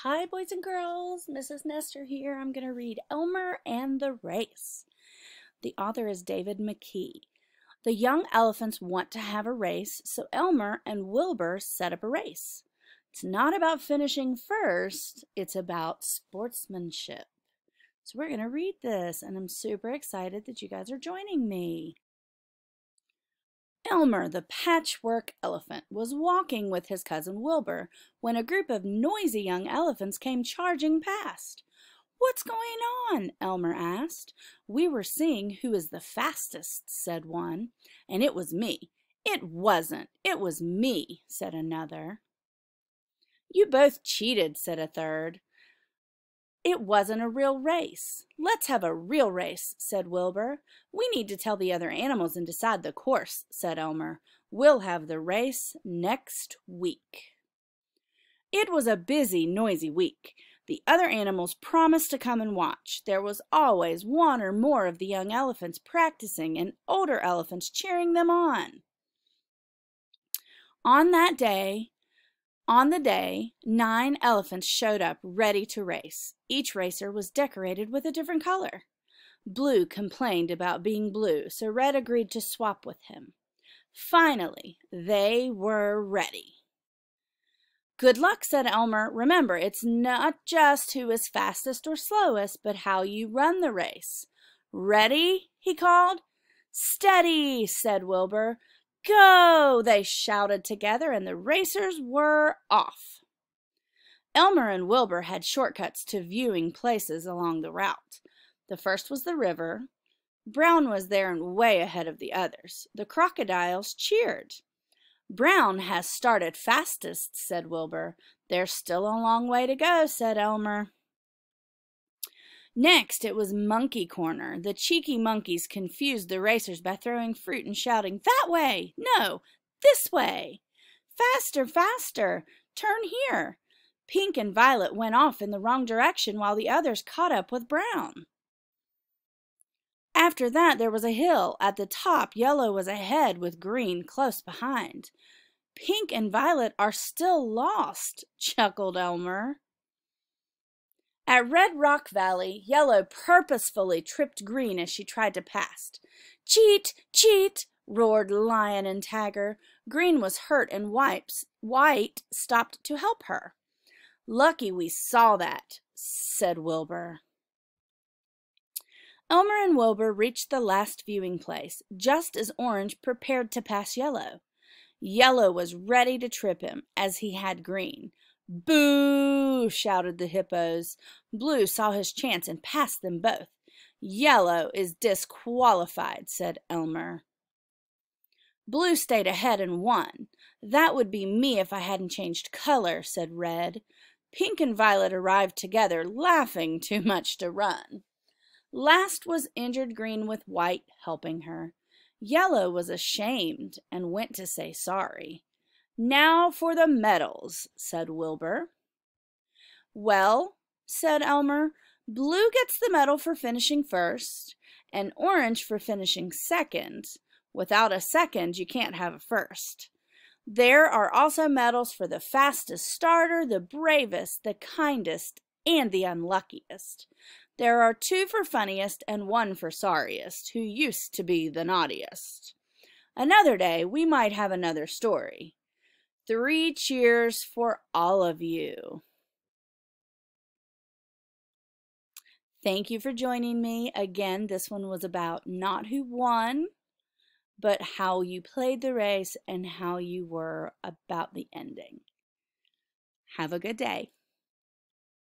Hi, boys and girls. Mrs. Nestor here. I'm going to read Elmer and the Race. The author is David McKee. The young elephants want to have a race, so Elmer and Wilbur set up a race. It's not about finishing first, it's about sportsmanship. So we're going to read this, and I'm super excited that you guys are joining me. Elmer, the patchwork elephant, was walking with his cousin Wilbur when a group of noisy young elephants came charging past. "What's going on?" Elmer asked. "We were seeing who is the fastest," said one. "And it was me." "It wasn't. It was me," said another. "You both cheated," said a third. "It wasn't a real race." "Let's have a real race," said Wilbur. "We need to tell the other animals and decide the course," said Elmer. "We'll have the race next week." It was a busy, noisy week. The other animals promised to come and watch. There was always one or more of the young elephants practicing and older elephants cheering them on. On the day, 9 elephants showed up ready to race. Each racer was decorated with a different color. Blue complained about being blue, so Red agreed to swap with him. Finally, they were ready. "Good luck," said Elmer. "Remember, it's not just who is fastest or slowest, but how you run the race." "Ready?" he called. "Steady," said Wilbur. "Go!" they shouted together, and the racers were off. Elmer and Wilbur had shortcuts to viewing places along the route. The first was the river. Brown was there and way ahead of the others. The crocodiles cheered. "Brown has started fastest," said Wilbur. "There's still a long way to go," said Elmer. Next, it was Monkey Corner. The cheeky monkeys confused the racers by throwing fruit and shouting, "That way! No, this way! Faster, faster! Turn here!" Pink and Violet went off in the wrong direction while the others caught up with Brown. After that, there was a hill. At the top, Yellow was ahead with Green close behind. "Pink and Violet are still lost," chuckled Elmer. At Red Rock Valley, Yellow purposefully tripped Green as she tried to pass. "Cheat! Cheat!" roared Lion and Tiger. Green was hurt and White stopped to help her. "Lucky we saw that," said Wilbur. Elmer and Wilbur reached the last viewing place, just as Orange prepared to pass Yellow. Yellow was ready to trip him, as he had Green. "Boo!" shouted the hippos. Blue saw his chance and passed them both. "Yellow is disqualified," said Elmer. "Blue stayed ahead and won." "That would be me if I hadn't changed color," said Red. Pink and Violet arrived together, laughing too much to run. Last was injured Green with White helping her. Yellow was ashamed and went to say sorry. "Now for the medals," said Wilbur. "Well," said Elmer, "Blue gets the medal for finishing first, and Orange for finishing second. Without a second, you can't have a first. There are also medals for the fastest starter, the bravest, the kindest, and the unluckiest. There are 2 for funniest and 1 for sorriest, who used to be the naughtiest. Another day we might have another story. 3 cheers for all of you." Thank you for joining me. Again, this one was about not who won, but how you played the race and how you were about the ending. Have a good day.